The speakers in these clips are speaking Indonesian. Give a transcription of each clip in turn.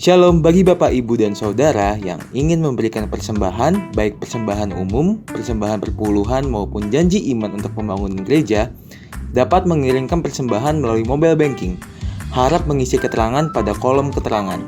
Shalom bagi Bapak, Ibu, dan Saudara yang ingin memberikan persembahan, baik persembahan umum, persembahan perpuluhan, maupun janji iman untuk pembangunan gereja, dapat mengirimkan persembahan melalui mobile banking. Harap mengisi keterangan pada kolom keterangan.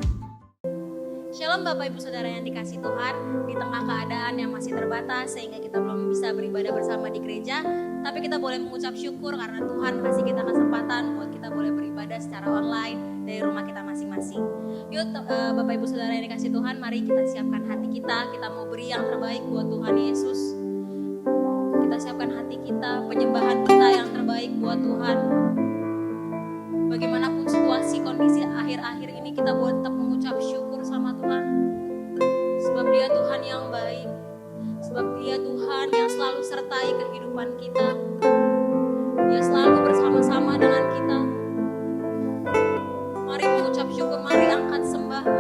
Shalom Bapak Ibu Saudara yang dikasih Tuhan. Di tengah keadaan yang masih terbatas sehingga kita belum bisa beribadah bersama di gereja, tapi kita boleh mengucap syukur karena Tuhan kasih kita kesempatan buat kita boleh beribadah secara online dari rumah kita masing-masing. Yuk Bapak Ibu Saudara yang dikasih Tuhan, mari kita siapkan hati kita mau beri yang terbaik buat Tuhan Yesus. Kita siapkan hati kita, penyembahan kita yang terbaik buat Tuhan. Bagaimanapun situasi, kondisi akhir-akhir ini, kita boleh tetap mengucap syukur sama Tuhan. Sebab Dia Tuhan yang baik. Sebab Dia Tuhan yang selalu sertai kehidupan kita. Dia selalu bersama-sama dengan kita. Mari mengucap syukur, mari angkat sembahmu.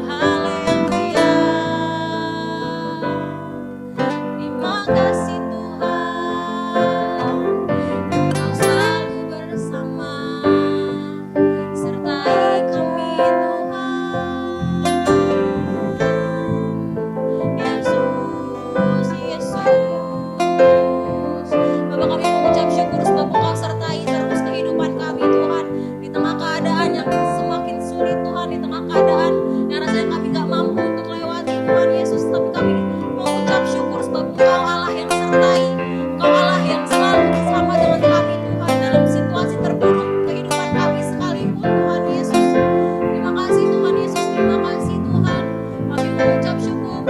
Haleluya. Terima kasih Tuhan, Engkau selalu bersama, sertai kami Tuhan. Yesus, Bapa, kami mengucap syukur sebab Engkau sertai terus kehidupan kami Tuhan. Di tengah keadaan yang semakin sulit Tuhan, di tengah keadaan yang rasanya kami gak mampu untuk lewati Tuhan Yesus, tapi kami mengucap syukur sebab Engkau Allah yang sertai, Engkau Allah yang selalu bersama dengan kami Tuhan dalam situasi terburuk kehidupan kami sekalipun Tuhan Yesus. Terima kasih Tuhan Yesus, terima kasih Tuhan. Kami mengucap syukur.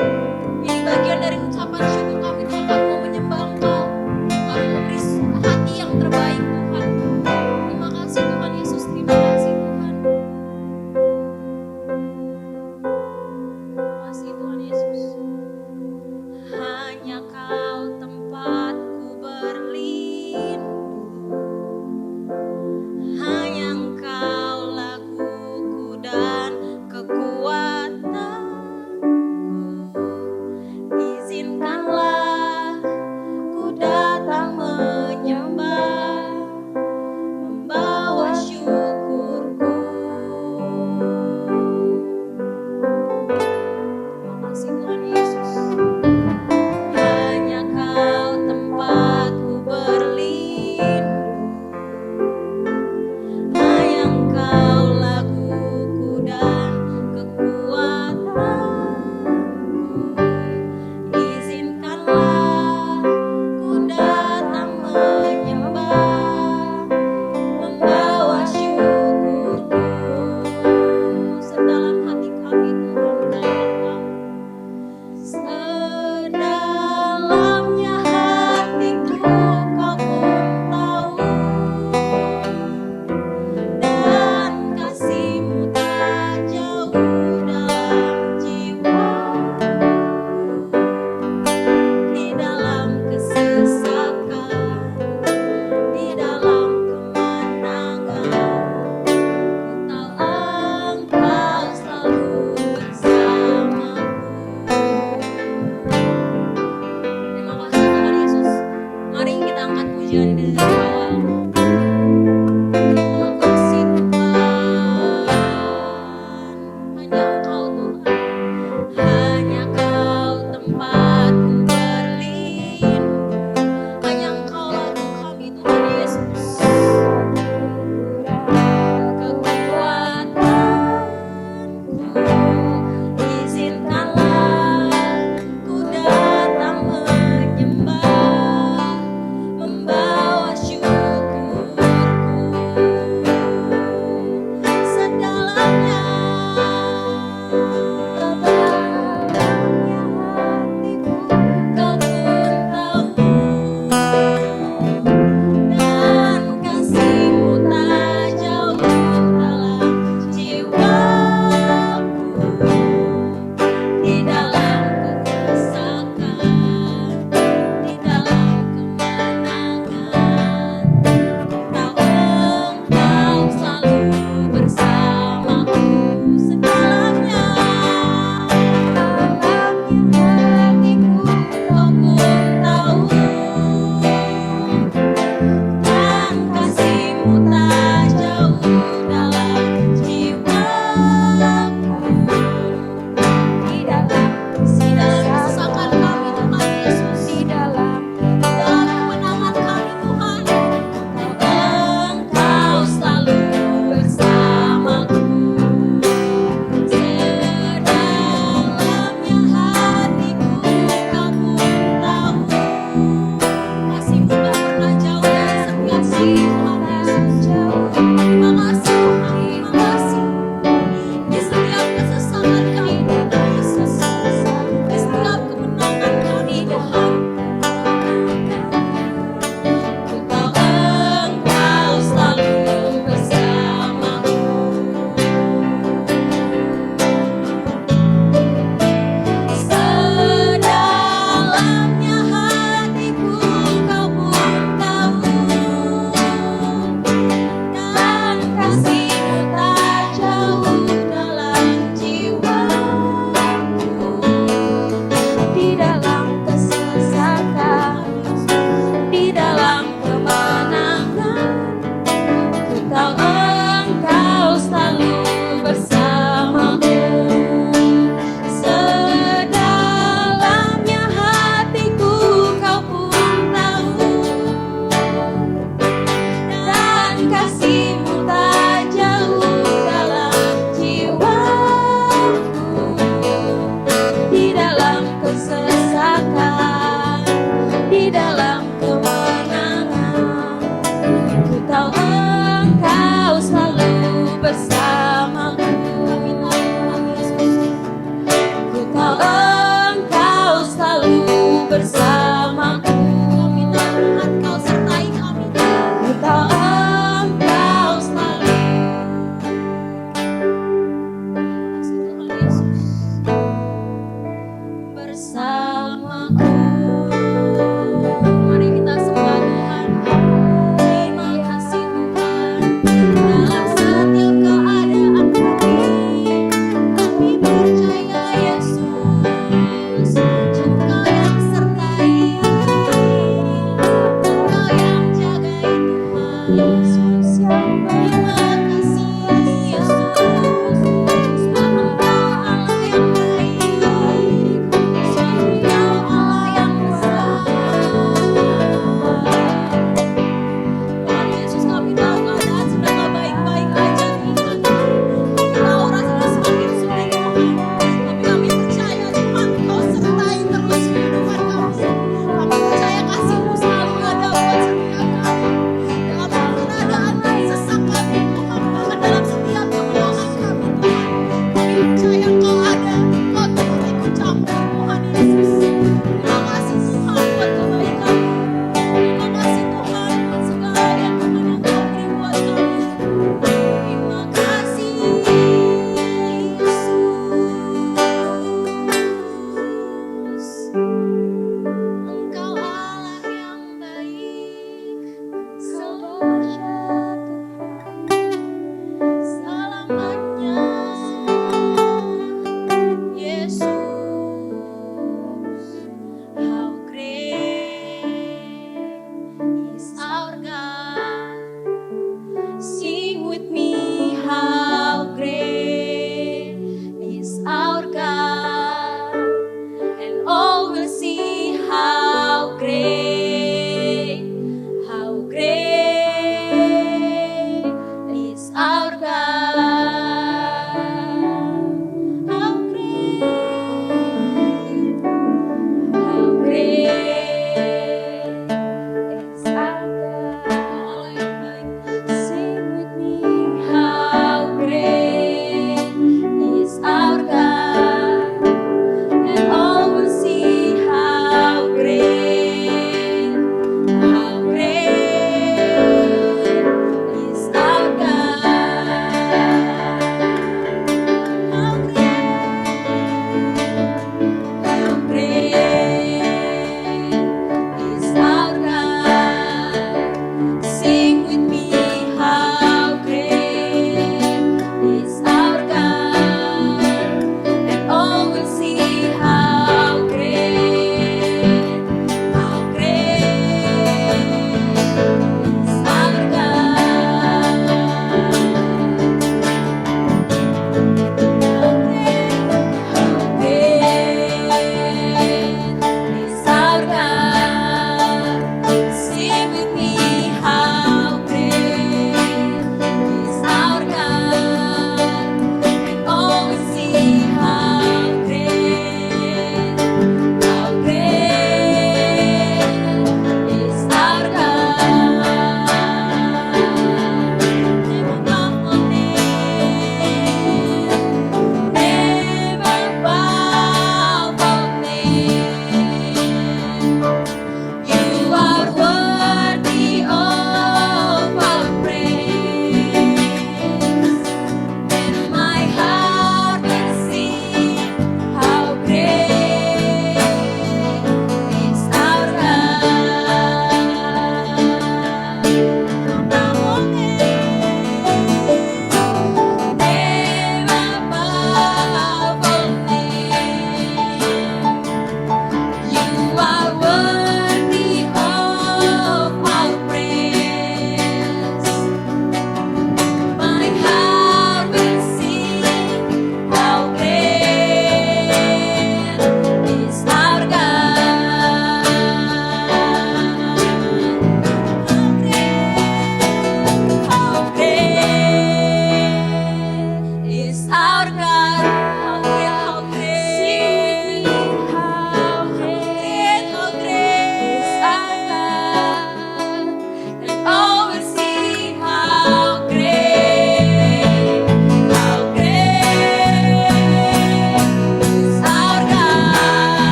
Ini bagian dari ucapan syukur kami Tuhan. Kami mau menyembah Engkau, kami memberi hati yang terbaik Tuhan. Terima kasih Tuhan Yesus, terima kasih Tuhan. Terima kasih Tuhan Yesus. Hanya Kau tempatku berlindung, hanya Engkau laguku dan kekuatanku. Izinkanlah ku datang menyembah, membawa syukurku. Terima kasih Tuhan Yesus. Hanya Kau tempatku berlindung, hanya Engkau laguku dan kekuatanku. Izinkanlah ku datang menyembah, membawa syukurku. Sedalam hati kami Tuhan, dalam Kau. Sedalamnya hatiku Kau pun tahu, dan kasih-Mu tak jauh dalam jiwaku. Di dalam kesesakan, di dalam kemenangan, ku tahu Engkau selalu bersamaku. Terima kasih Tuhan Yesus. Mari kita angkat pujian ini dari awal. Terima kasih Tuhan, hanya Engkau Tuhan, hanya Kau tempatku berlindung, hanya Engkau lagu kami Tuhan Yesus. Kekuatanku, izinkanlah ku datang menyembah, membawa syukurku.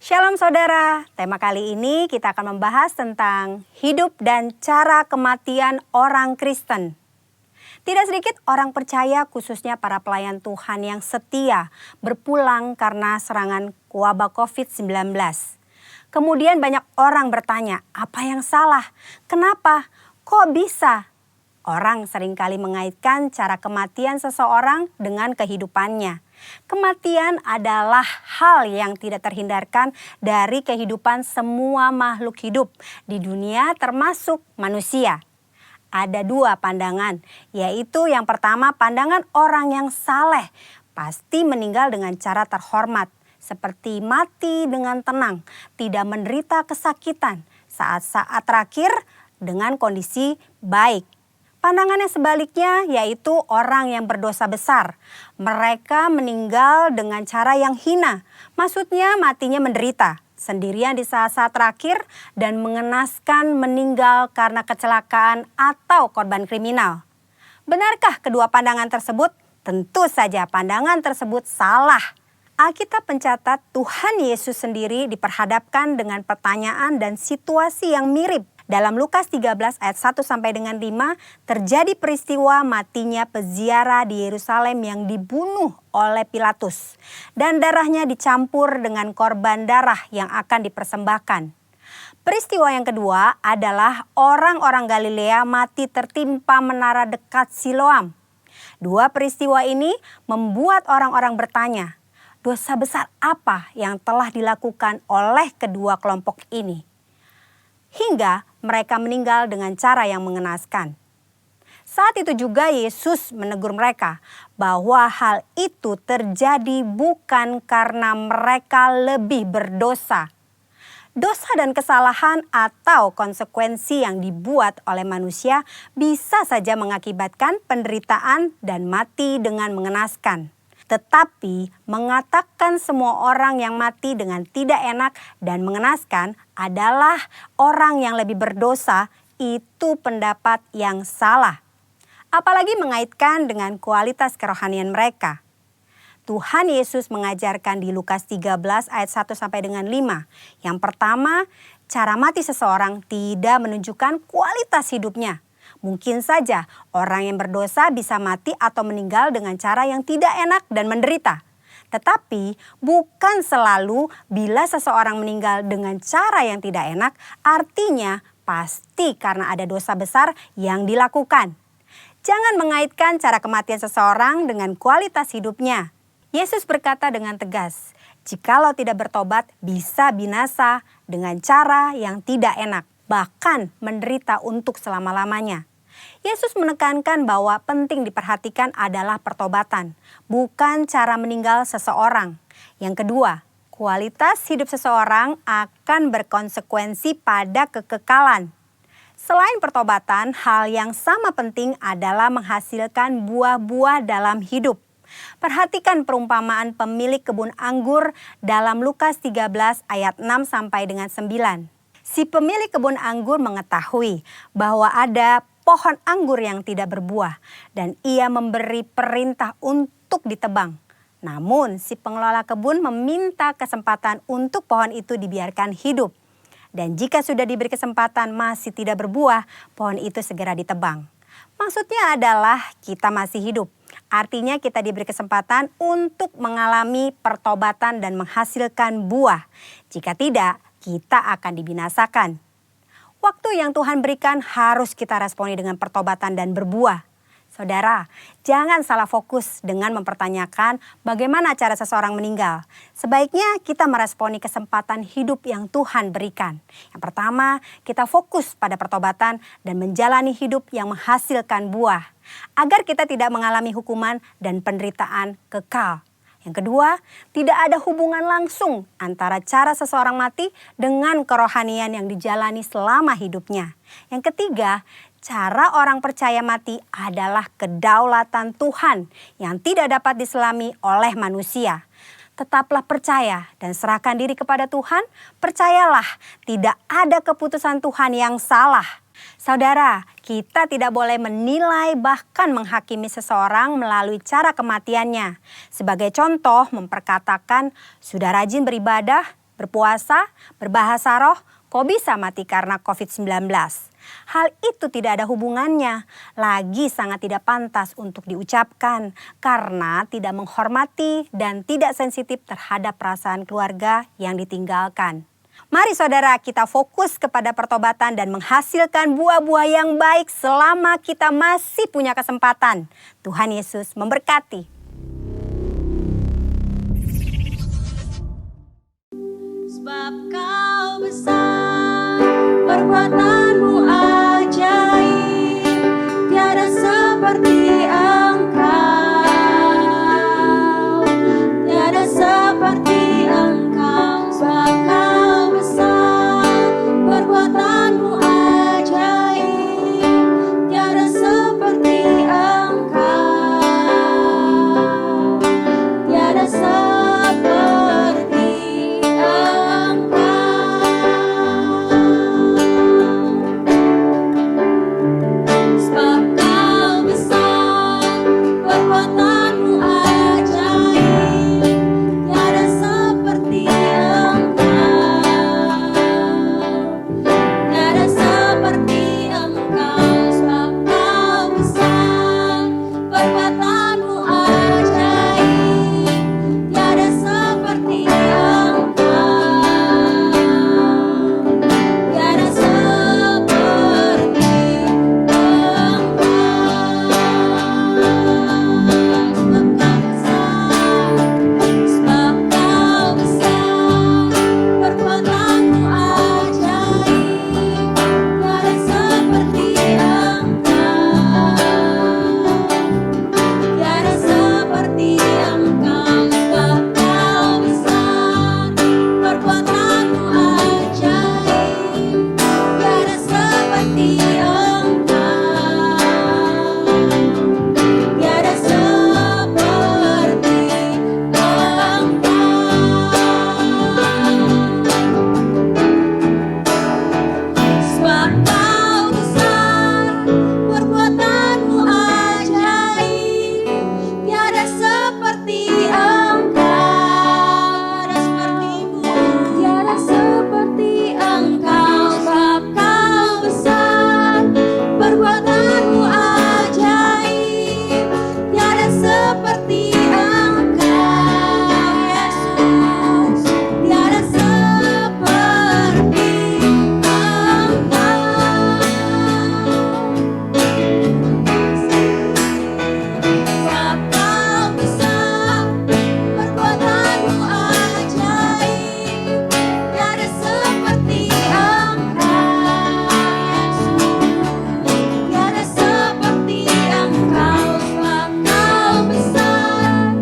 Shalom saudara, tema kali ini kita akan membahas tentang hidup dan cara kematian orang Kristen. Tidak sedikit orang percaya, khususnya para pelayan Tuhan yang setia, berpulang karena serangan wabah COVID-19. Kemudian banyak orang bertanya, apa yang salah? Kenapa? Kok bisa? Orang seringkali mengaitkan cara kematian seseorang dengan kehidupannya. Kematian adalah hal yang tidak terhindarkan dari kehidupan semua makhluk hidup di dunia termasuk manusia. Ada dua pandangan, yaitu yang pertama pandangan orang yang saleh pasti meninggal dengan cara terhormat, seperti mati dengan tenang, tidak menderita kesakitan, saat-saat terakhir dengan kondisi baik. Pandangan yang sebaliknya yaitu orang yang berdosa besar. Mereka meninggal dengan cara yang hina. Maksudnya matinya menderita, sendirian di saat-saat terakhir dan mengenaskan meninggal karena kecelakaan atau korban kriminal. Benarkah kedua pandangan tersebut? Tentu saja pandangan tersebut salah. Alkitab mencatat Tuhan Yesus sendiri diperhadapkan dengan pertanyaan dan situasi yang mirip. Dalam Lukas 13 ayat 1 sampai dengan 5 terjadi peristiwa matinya peziarah di Yerusalem yang dibunuh oleh Pilatus dan darahnya dicampur dengan korban darah yang akan dipersembahkan. Peristiwa yang kedua adalah orang-orang Galilea mati tertimpa menara dekat Siloam. Dua peristiwa ini membuat orang-orang bertanya, dosa besar apa yang telah dilakukan oleh kedua kelompok ini? Hingga mereka meninggal dengan cara yang mengenaskan. Saat itu juga Yesus menegur mereka bahwa hal itu terjadi bukan karena mereka lebih berdosa. Dosa dan kesalahan atau konsekuensi yang dibuat oleh manusia bisa saja mengakibatkan penderitaan dan mati dengan mengenaskan. Tetapi mengatakan semua orang yang mati dengan tidak enak dan mengenaskan adalah orang yang lebih berdosa, itu pendapat yang salah. Apalagi mengaitkan dengan kualitas kerohanian mereka. Tuhan Yesus mengajarkan di Lukas 13 ayat 1 sampai dengan 5. Yang pertama, cara mati seseorang tidak menunjukkan kualitas hidupnya. Mungkin saja orang yang berdosa bisa mati atau meninggal dengan cara yang tidak enak dan menderita. Tetapi bukan selalu bila seseorang meninggal dengan cara yang tidak enak, artinya pasti karena ada dosa besar yang dilakukan. Jangan mengaitkan cara kematian seseorang dengan kualitas hidupnya. Yesus berkata dengan tegas, jikalau tidak bertobat bisa binasa dengan cara yang tidak enak, bahkan menderita untuk selama-lamanya. Yesus menekankan bahwa penting diperhatikan adalah pertobatan, bukan cara meninggal seseorang. Yang kedua, kualitas hidup seseorang akan berkonsekuensi pada kekekalan. Selain pertobatan, hal yang sama penting adalah menghasilkan buah-buah dalam hidup. Perhatikan perumpamaan pemilik kebun anggur dalam Lukas 13 ayat 6 sampai dengan 9. Si pemilik kebun anggur mengetahui bahwa ada pohon anggur yang tidak berbuah dan ia memberi perintah untuk ditebang. Namun si pengelola kebun meminta kesempatan untuk pohon itu dibiarkan hidup. Dan jika sudah diberi kesempatan masih tidak berbuah, pohon itu segera ditebang. Maksudnya adalah kita masih hidup. Artinya kita diberi kesempatan untuk mengalami pertobatan dan menghasilkan buah. Jika tidak, kita akan dibinasakan. Waktu yang Tuhan berikan harus kita responi dengan pertobatan dan berbuah. Saudara, jangan salah fokus dengan mempertanyakan bagaimana cara seseorang meninggal. Sebaiknya kita meresponi kesempatan hidup yang Tuhan berikan. Yang pertama, kita fokus pada pertobatan dan menjalani hidup yang menghasilkan buah. Agar kita tidak mengalami hukuman dan penderitaan kekal. Yang kedua, tidak ada hubungan langsung antara cara seseorang mati dengan kerohanian yang dijalani selama hidupnya. Yang ketiga, cara orang percaya mati adalah kedaulatan Tuhan yang tidak dapat diselami oleh manusia. Tetaplah percaya dan serahkan diri kepada Tuhan. Percayalah, tidak ada keputusan Tuhan yang salah. Saudara, kita tidak boleh menilai bahkan menghakimi seseorang melalui cara kematiannya. Sebagai contoh, memperkatakan sudah rajin beribadah, berpuasa, berbahasa roh, kok bisa mati karena COVID-19? Hal itu tidak ada hubungannya, lagi sangat tidak pantas untuk diucapkan karena tidak menghormati dan tidak sensitif terhadap perasaan keluarga yang ditinggalkan. Mari saudara, kita fokus kepada pertobatan dan menghasilkan buah-buah yang baik selama kita masih punya kesempatan. Tuhan Yesus memberkati. Sebab Kau besar, perbuatanmu ajaib, tiada seperti Engkau, tiada seperti Engkau. Sebab Kau besar, perbuatanmu ajaib, tiada seperti Engkau, tiada seperti sebab Kau besar, perbuatanmu ajaib, tiada seperti Engkau, tiada seperti Engkau. Sebab Kau besar, perbuatanmu ajaib, tiada seperti Engkau, tiada seperti sebab Kau besar, perbuatanmu ajaib, tiada seperti Engkau, tiada seperti Engkau. Sebab Kau besar, perbuatanmu ajaib, tiada seperti tiada seperti sebab Kau besar, perbuatanmu ajaib, tiada seperti Engkau, tiada seperti-Mu, tiada seperti Engkau. Sebab Kau besar, perbuatanmu ajaib, tiada seperti Engkau, Yesus, tiada seperti sebab Kau besar, perbuatanmu ajaib, tiada seperti Engkau, Yesus, tiada seperti Engkau. Sebab Kau besar,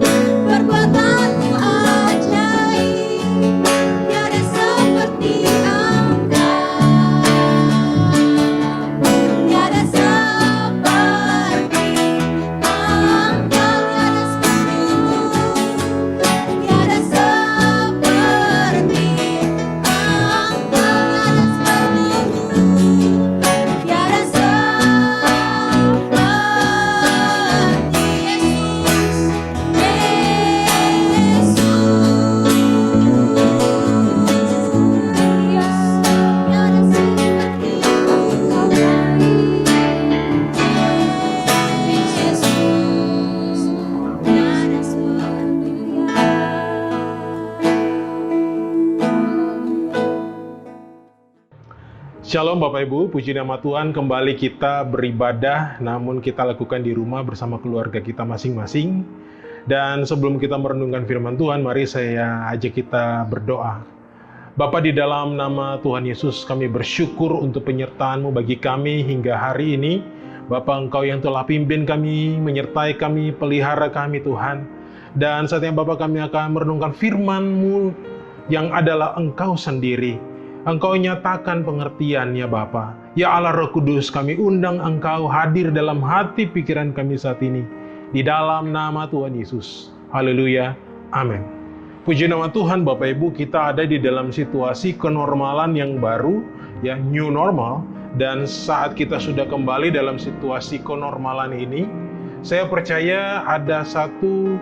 perbuatanmu ajaib, tiada seperti Engkau, tiada seperti tiada seperti tiada seperti Shalom Bapak Ibu, puji nama Tuhan, kembali kita beribadah, namun kita lakukan di rumah bersama keluarga kita masing-masing. Dan sebelum kita merenungkan firman Tuhan, mari saya ajak kita berdoa. Bapa, di dalam nama Tuhan Yesus, kami bersyukur untuk penyertaan-Mu bagi kami hingga hari ini. Bapa, Engkau yang telah pimpin kami, menyertai kami, pelihara kami Tuhan. Dan saat yang Bapa, kami akan merenungkan firman-Mu yang adalah Engkau sendiri. Engkau nyatakan pengertiannya Bapa. Ya Allah Roh Kudus, kami undang Engkau hadir dalam hati pikiran kami saat ini. Di dalam nama Tuhan Yesus. Haleluya. Amin. Puji nama Tuhan Bapak Ibu, kita ada di dalam situasi kenormalan yang baru, ya new normal. Dan saat kita sudah kembali dalam situasi kenormalan ini, saya percaya ada satu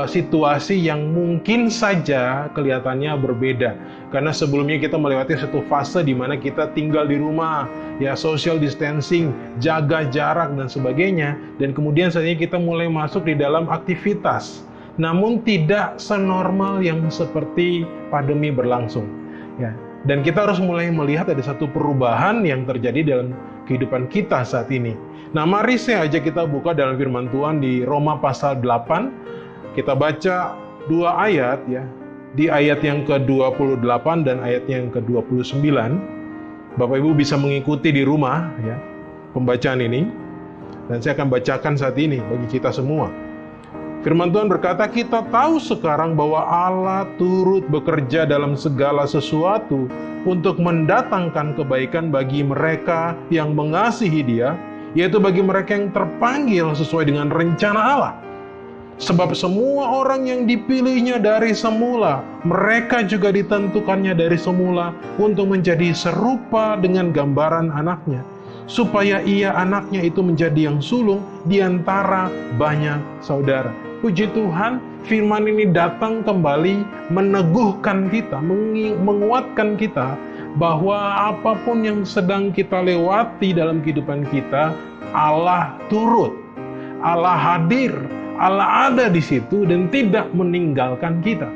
situasi yang mungkin saja kelihatannya berbeda. Karena sebelumnya kita melewati satu fase di mana kita tinggal di rumah, ya social distancing, jaga jarak dan sebagainya. Dan kemudian saat ini kita mulai masuk di dalam aktivitas. Namun tidak senormal yang seperti pandemi berlangsung. Ya. Dan kita harus mulai melihat ada satu perubahan yang terjadi dalam kehidupan kita saat ini. Nah, mari saya ajak kita buka dalam firman Tuhan di Roma pasal 8. Kita baca 2 ayat ya. Di ayat yang ke-28 dan ayat yang ke-29. Bapak Ibu bisa mengikuti di rumah ya pembacaan ini. Dan saya akan bacakan saat ini bagi kita semua. Firman Tuhan berkata, kita tahu sekarang bahwa Allah turut bekerja dalam segala sesuatu untuk mendatangkan kebaikan bagi mereka yang mengasihi Dia, yaitu bagi mereka yang terpanggil sesuai dengan rencana Allah. Sebab semua orang yang dipilihnya dari semula, mereka juga ditentukannya dari semula untuk menjadi serupa dengan gambaran anaknya, supaya ia anaknya itu menjadi yang sulung di antara banyak saudara. Puji Tuhan, firman ini datang kembali meneguhkan kita, menguatkan kita bahwa apapun yang sedang kita lewati dalam kehidupan kita, Allah turut, Allah hadir, Allah ada di situ dan tidak meninggalkan kita.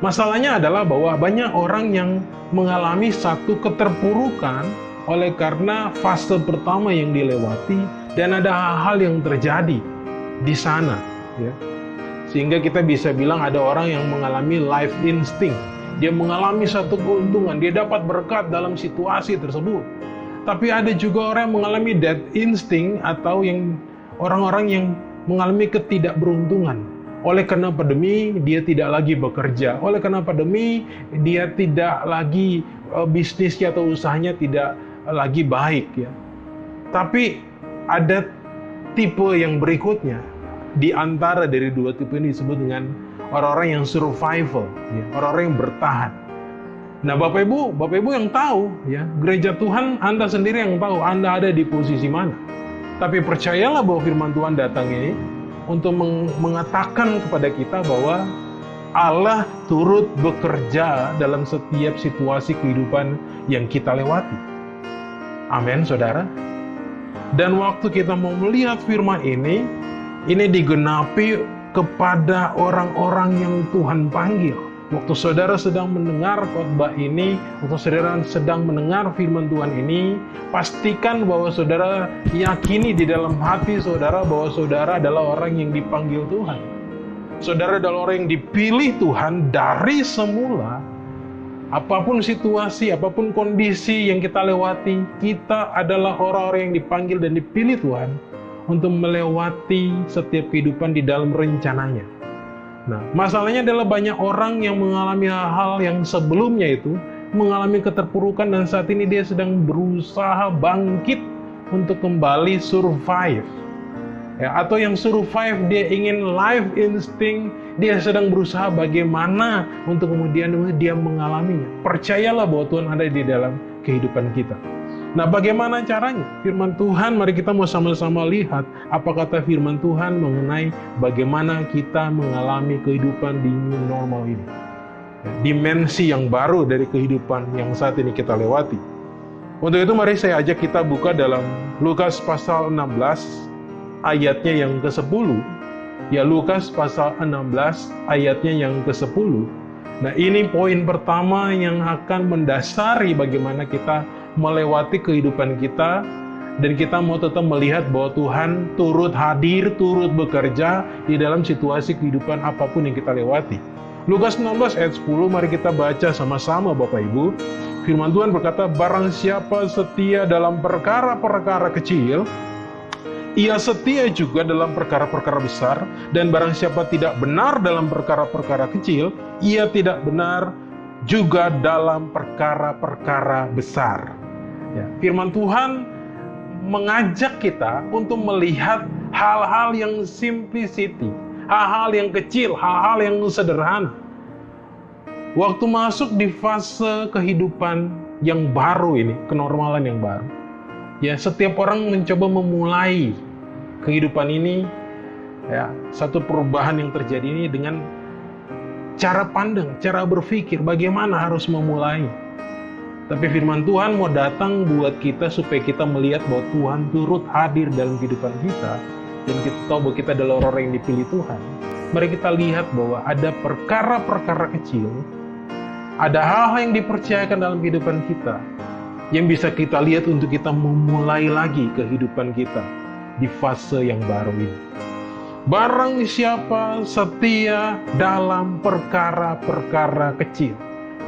Masalahnya adalah bahwa banyak orang yang mengalami satu keterpurukan oleh karena fase pertama yang dilewati dan ada hal-hal yang terjadi di sana. Ya. Sehingga kita bisa bilang ada orang yang mengalami life instinct. Dia mengalami satu keuntungan, dia dapat berkat dalam situasi tersebut. Tapi ada juga orang yang mengalami death instinct atau yang orang-orang yang mengalami ketidakberuntungan. Oleh karena pandemi, dia tidak lagi bekerja. Oleh karena pandemi, dia tidak lagi bisnisnya atau usahanya tidak lagi baik. Ya. Tapi ada tipe yang berikutnya. Di antara dari dua tipe ini disebut dengan orang-orang yang survival, ya, orang-orang yang bertahan. Nah, Bapak Ibu yang tahu, ya, gereja Tuhan Anda sendiri yang tahu Anda ada di posisi mana. Tapi percayalah bahwa firman Tuhan datang ini untuk mengatakan kepada kita bahwa Allah turut bekerja dalam setiap situasi kehidupan yang kita lewati. Amin, saudara. Dan waktu kita mau melihat firman ini digenapi kepada orang-orang yang Tuhan panggil. Waktu saudara sedang mendengar khotbah ini, waktu saudara sedang mendengar firman Tuhan ini, pastikan bahwa saudara yakini di dalam hati saudara bahwa saudara adalah orang yang dipanggil Tuhan. Saudara adalah orang yang dipilih Tuhan dari semula. Apapun situasi, apapun kondisi yang kita lewati, kita adalah orang-orang yang dipanggil dan dipilih Tuhan untuk melewati setiap kehidupan di dalam rencananya. Nah, masalahnya adalah banyak orang yang mengalami hal-hal yang sebelumnya itu mengalami keterpurukan dan saat ini dia sedang berusaha bangkit untuk kembali survive. Ya, atau yang survive dia ingin life instinct, dia sedang berusaha bagaimana untuk kemudian dia mengalaminya. Percayalah bahwa Tuhan ada di dalam kehidupan kita. Nah, bagaimana caranya? Firman Tuhan, mari kita mau sama-sama lihat apa kata firman Tuhan mengenai bagaimana kita mengalami kehidupan di new normal ini. Dimensi yang baru dari kehidupan yang saat ini kita lewati. Untuk itu mari saya ajak kita buka dalam Lukas pasal 16 ayatnya yang ke-10. Ya, Lukas pasal 16 ayatnya yang ke-10. Nah, ini poin pertama yang akan mendasari bagaimana kita melewati kehidupan kita, dan kita mau tetap melihat bahwa Tuhan turut hadir, turut bekerja di dalam situasi kehidupan apapun yang kita lewati. Lukas 16 ayat 10, mari kita baca sama-sama Bapak Ibu. Firman Tuhan berkata, barang siapa setia dalam perkara-perkara kecil, ia setia juga dalam perkara-perkara besar, dan barang siapa tidak benar dalam perkara-perkara kecil, ia tidak benar juga dalam perkara-perkara besar. Ya, firman Tuhan mengajak kita untuk melihat hal-hal yang simplicity, hal-hal yang kecil, hal-hal yang sederhana. Waktu masuk di fase kehidupan yang baru ini, kenormalan yang baru, ya, setiap orang mencoba memulai kehidupan ini Ya, satu perubahan yang terjadi ini dengan cara pandang, cara berpikir, bagaimana harus memulai. Tapi firman Tuhan mau datang buat kita supaya kita melihat bahwa Tuhan turut hadir dalam kehidupan kita, dan kita tahu bahwa kita adalah orang yang dipilih Tuhan. Mari kita lihat bahwa ada perkara-perkara kecil, ada hal-hal yang dipercayakan dalam kehidupan kita, yang bisa kita lihat untuk kita memulai lagi kehidupan kita di fase yang baru ini. Barang siapa setia dalam perkara-perkara kecil.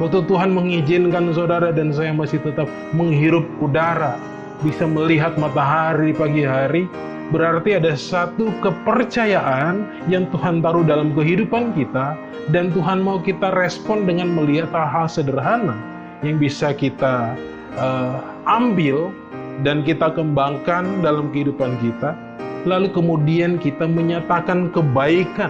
Waktu Tuhan mengizinkan saudara dan saya masih tetap menghirup udara, bisa melihat matahari pagi hari, berarti ada satu kepercayaan yang Tuhan taruh dalam kehidupan kita, dan Tuhan mau kita respon dengan melihat hal-hal sederhana yang bisa kita ambil dan kita kembangkan dalam kehidupan kita. Lalu kemudian kita menyatakan kebaikan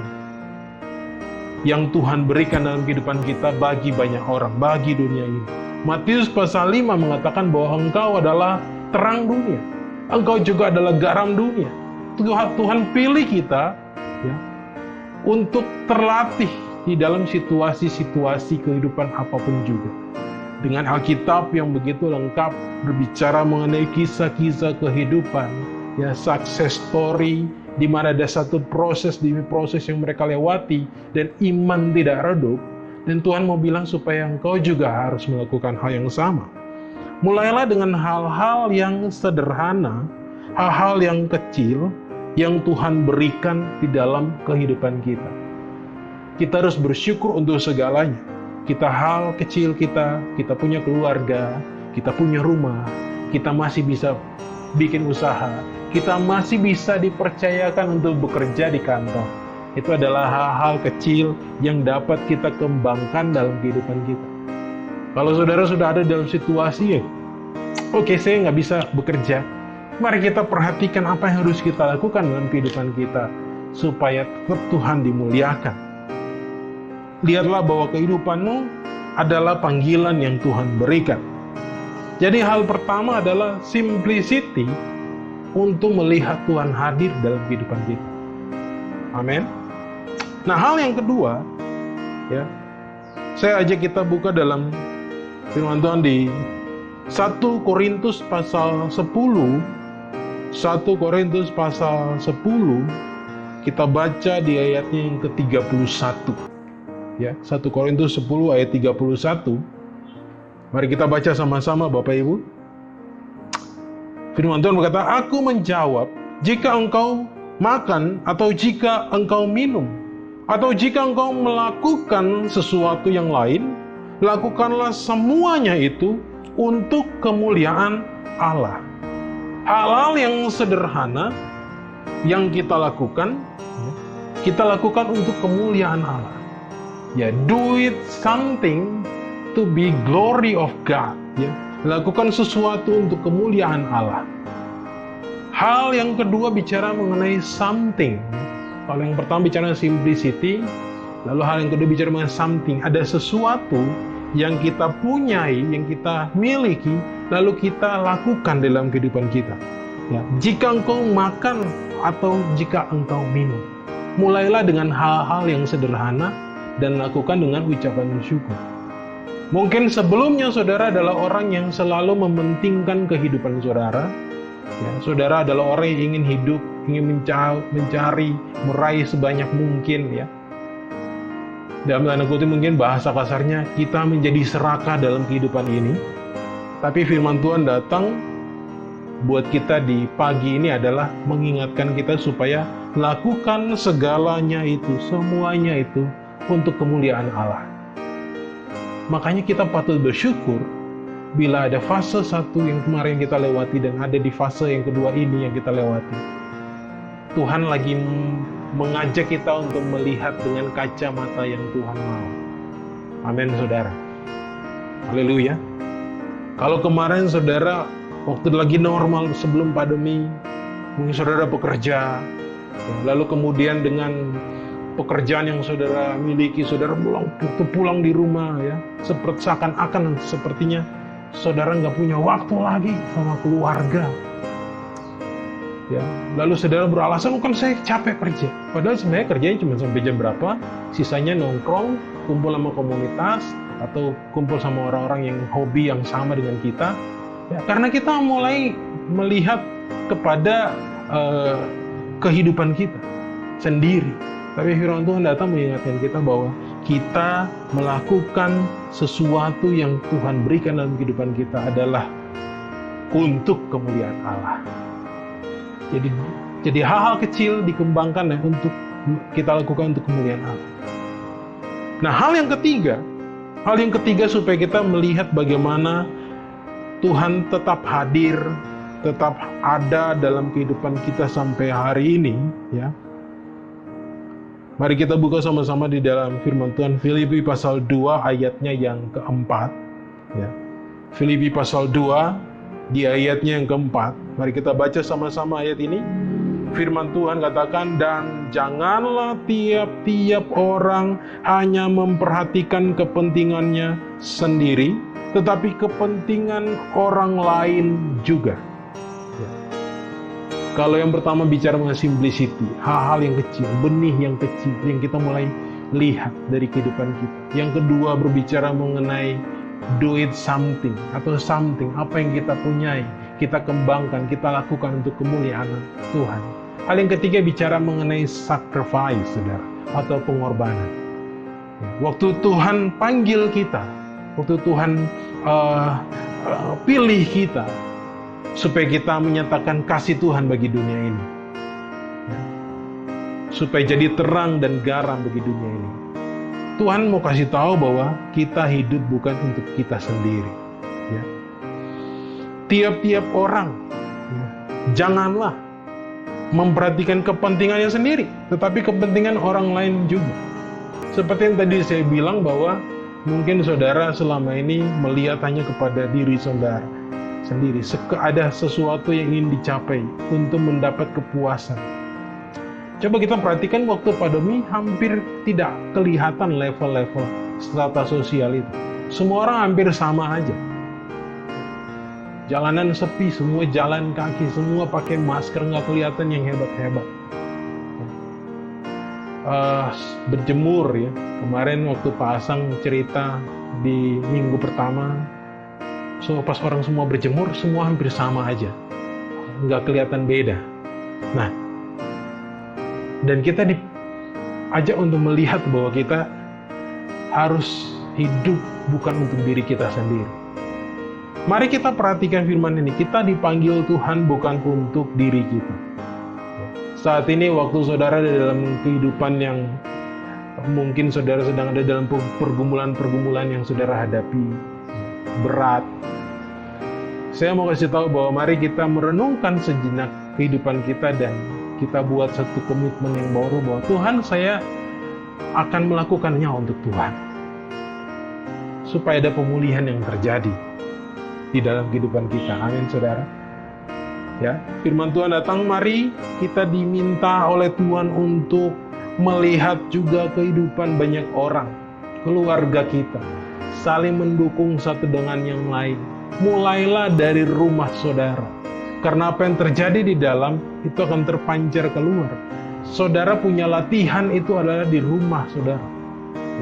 yang Tuhan berikan dalam kehidupan kita bagi banyak orang, bagi dunia ini. Matius pasal 5 mengatakan bahwa engkau adalah terang dunia, engkau juga adalah garam dunia. Tuhan pilih kita ya, untuk terlatih di dalam situasi-situasi kehidupan apapun juga. Dengan Alkitab yang begitu lengkap, berbicara mengenai kisah-kisah kehidupan, ya, success story, di mana ada satu proses demi proses yang mereka lewati dan iman tidak redup, dan Tuhan mau bilang supaya engkau juga harus melakukan hal yang sama. Mulailah dengan hal-hal yang sederhana, hal-hal yang kecil yang Tuhan berikan di dalam kehidupan kita. Kita harus bersyukur untuk segalanya. Hal kecil kita punya keluarga, kita punya rumah, kita masih bisa bikin usaha, kita masih bisa dipercayakan untuk bekerja di kantor. Itu adalah hal-hal kecil yang dapat kita kembangkan dalam kehidupan kita. Kalau saudara sudah ada dalam situasi, oke, saya nggak bisa bekerja, mari kita perhatikan apa yang harus kita lakukan dalam kehidupan kita, supaya tetap Tuhan dimuliakan. Lihatlah bahwa kehidupanmu adalah panggilan yang Tuhan berikan. Jadi hal pertama adalah simplicity, untuk melihat Tuhan hadir dalam kehidupan kita. Amin. Nah, hal yang kedua, ya, saya ajak kita buka dalam firman Tuhan di 1 Korintus pasal 10. 1 Korintus pasal 10, kita baca di ayatnya yang ke-31. Ya, 1 Korintus 10 ayat 31. Mari kita baca sama-sama Bapak Ibu. Firman Tuhan berkata, aku menjawab, jika engkau makan atau jika engkau minum, atau jika engkau melakukan sesuatu yang lain, lakukanlah semuanya itu untuk kemuliaan Allah. Hal-hal yang sederhana yang kita lakukan untuk kemuliaan Allah. Ya, do it something to be glory of God. Ya, lakukan sesuatu untuk kemuliaan Allah. Hal yang kedua bicara mengenai something. Kalau yang pertama bicara simplicity, lalu hal yang kedua bicara mengenai something. Ada sesuatu yang kita punyai, yang kita miliki, lalu kita lakukan dalam kehidupan kita. Ya, jika engkau makan atau jika engkau minum, mulailah dengan hal-hal yang sederhana dan lakukan dengan ucapan syukur. Mungkin sebelumnya saudara adalah orang yang selalu mementingkan kehidupan saudara. Ya, saudara adalah orang yang ingin hidup, ingin mencari, meraih sebanyak mungkin. Ya. Dalam tanda kutip mungkin bahasa kasarnya, kita menjadi serakah dalam kehidupan ini. Tapi firman Tuhan datang buat kita di pagi ini adalah mengingatkan kita supaya lakukan segalanya itu, semuanya itu untuk kemuliaan Allah. Makanya kita patut bersyukur bila ada fase satu yang kemarin kita lewati dan ada di fase yang kedua ini yang kita lewati. Tuhan lagi mengajak kita untuk melihat dengan kacamata yang Tuhan mau. Amin, saudara. Haleluya. Kalau kemarin saudara waktu lagi normal sebelum pandemi, mungkin saudara bekerja, lalu kemudian dengan pekerjaan yang saudara miliki, saudara pulang di rumah, ya, seakan-akan sepertinya saudara nggak punya waktu lagi sama keluarga. Ya, lalu saudara beralasan, kan saya capek kerja. Padahal sebenarnya kerjanya cuma sampai jam berapa, sisanya nongkrong, kumpul sama komunitas, atau kumpul sama orang-orang yang hobi yang sama dengan kita. Ya, karena kita mulai melihat kepada kehidupan kita sendiri. Tapi firman Tuhan datang mengingatkan kita bahwa kita melakukan sesuatu yang Tuhan berikan dalam kehidupan kita adalah untuk kemuliaan Allah. Jadi hal-hal kecil dikembangkan untuk kita lakukan untuk kemuliaan Allah. Nah, hal yang ketiga supaya kita melihat bagaimana Tuhan tetap hadir, tetap ada dalam kehidupan kita sampai hari ini, ya. Mari kita buka sama-sama di dalam firman Tuhan Filipi pasal 2 ayatnya yang keempat, ya. Filipi pasal 2 di ayatnya yang keempat. Mari kita baca sama-sama ayat ini. Firman Tuhan katakan, dan janganlah tiap-tiap orang hanya memperhatikan kepentingannya sendiri, tetapi kepentingan orang lain juga. Ya. Kalau yang pertama bicara mengenai simplicity, hal-hal yang kecil, benih yang kecil yang kita mulai lihat dari kehidupan kita. Yang kedua berbicara mengenai do it something, atau something, apa yang kita punyai, kita kembangkan, kita lakukan untuk kemuliaan Tuhan. Hal yang ketiga bicara mengenai sacrifice, saudara, atau pengorbanan. Waktu Tuhan panggil kita, waktu Tuhan pilih kita, supaya kita menyatakan kasih Tuhan bagi dunia ini, supaya jadi terang dan garam bagi dunia ini. Tuhan mau kasih tahu bahwa kita hidup bukan untuk kita sendiri. Ya. Tiap-tiap orang, ya, janganlah memperhatikan kepentingannya sendiri, tetapi kepentingan orang lain juga. Seperti yang tadi saya bilang bahwa mungkin saudara selama ini melihat hanya kepada diri saudara sendiri. Ada sesuatu yang ingin dicapai untuk mendapat kepuasan. Coba kita perhatikan waktu pandemi hampir tidak kelihatan level-level strata sosial itu. Semua orang hampir sama aja. Jalanan sepi, semua jalan kaki, semua pakai masker, nggak kelihatan yang hebat-hebat. Berjemur ya. Kemarin waktu Pak Asang cerita di minggu pertama, pas orang semua berjemur, semua hampir sama aja. Nggak kelihatan beda. Nah, dan kita diajak untuk melihat bahwa kita harus hidup bukan untuk diri kita sendiri. Mari kita perhatikan firman ini. Kita dipanggil Tuhan bukan untuk diri kita. Saat ini waktu saudara ada dalam kehidupan yang mungkin saudara sedang ada dalam pergumulan-pergumulan yang saudara hadapi, berat. Saya mau kasih tahu bahwa mari kita merenungkan sejenak kehidupan kita dan kita buat satu komitmen yang baru bahwa Tuhan, saya akan melakukannya untuk Tuhan. Supaya ada pemulihan yang terjadi di dalam kehidupan kita. Amin, saudara. Ya, firman Tuhan datang, mari kita diminta oleh Tuhan untuk melihat juga kehidupan banyak orang, keluarga kita, saling mendukung satu dengan yang lain. Mulailah dari rumah saudara. Karena apa yang terjadi di dalam itu akan terpancar keluar. Saudara punya latihan itu adalah di rumah saudara.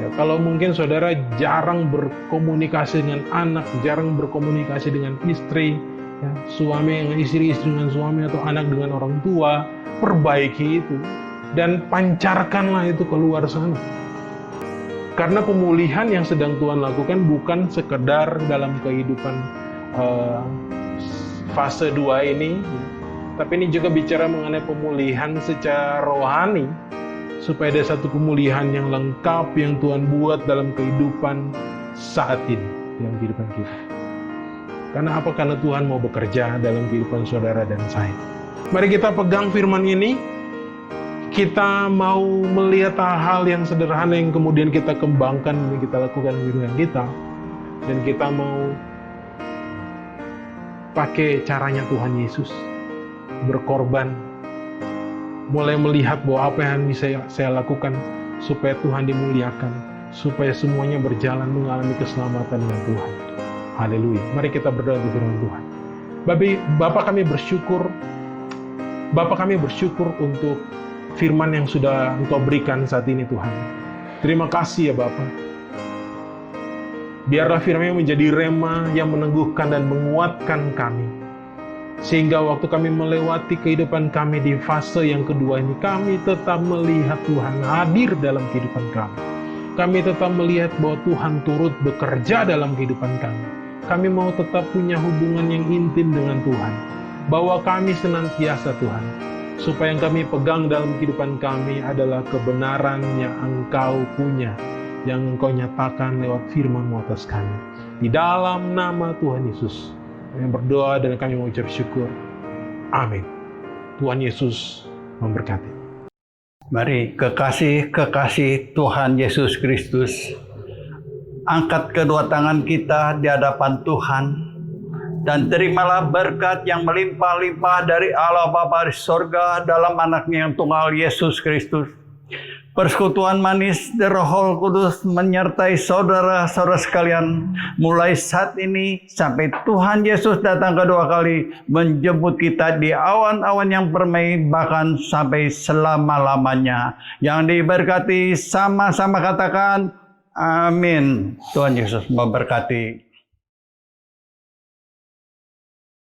Ya, kalau mungkin saudara jarang berkomunikasi dengan anak, jarang berkomunikasi dengan istri, ya, suami dengan istri dengan suami, atau anak dengan orang tua, perbaiki itu dan pancarkanlah itu keluar sana. Karena pemulihan yang sedang Tuhan lakukan bukan sekedar dalam kehidupan fase 2 ini, tapi ini juga bicara mengenai pemulihan secara rohani, supaya ada satu pemulihan yang lengkap yang Tuhan buat dalam kehidupan saat ini, dalam kehidupan kita. Karena apa? Karena Tuhan mau bekerja dalam kehidupan saudara dan saya. Mari kita pegang firman ini. Kita mau melihat hal-hal yang sederhana yang kemudian kita kembangkan, yang kita lakukan di kehidupan kita, dan kita mau pakai caranya Tuhan Yesus, berkorban, mulai melihat bahwa apa yang bisa saya lakukan supaya Tuhan dimuliakan, supaya semuanya berjalan mengalami keselamatan dengan Tuhan. Haleluya. Mari kita berdoa untuk firman Tuhan. Bapa, kami bersyukur Bapa, kami bersyukur untuk firman yang sudah Engkau berikan saat ini Tuhan. Terima kasih ya Bapa. Biarlah firman menjadi rema yang meneguhkan dan menguatkan kami. Sehingga waktu kami melewati kehidupan kami di fase yang kedua ini, kami tetap melihat Tuhan hadir dalam kehidupan kami. Kami tetap melihat bahwa Tuhan turut bekerja dalam kehidupan kami. Kami mau tetap punya hubungan yang intim dengan Tuhan. Bahwa kami senantiasa Tuhan, supaya yang kami pegang dalam kehidupan kami adalah kebenaran yang Engkau punya, yang Engkau nyatakan lewat firman-Mu atas kami. Di dalam nama Tuhan Yesus, kami berdoa dan kami mengucap syukur. Amin. Tuhan Yesus memberkati. Mari kekasih Tuhan Yesus Kristus, angkat kedua tangan kita di hadapan Tuhan, dan terimalah berkat yang melimpah-limpah dari Allah Bapa di sorga dalam anaknya yang tunggal Yesus Kristus. Persekutuan manis dari Roh Kudus menyertai saudara-saudara sekalian mulai saat ini sampai Tuhan Yesus datang kedua kali menjemput kita di awan-awan yang permai, bahkan sampai selama-lamanya. Yang diberkati sama-sama katakan amin. Tuhan Yesus memberkati.